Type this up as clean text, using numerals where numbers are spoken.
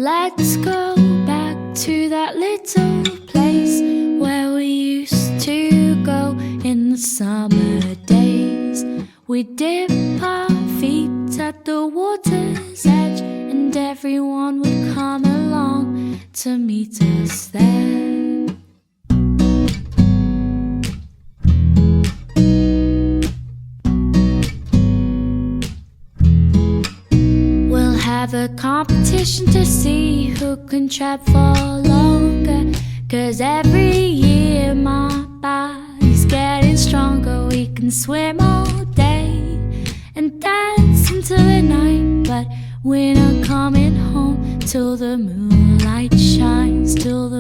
Let's go back to that little place where we used to go in the summer days. We dip our feet at the water's edge, and everyone would come along to meet us there. We'll have a competition to see who can trap for longer, 'cause every year my body's getting stronger. We can swim all day and dance until the night, but we're not coming home till the moonlight shines, till the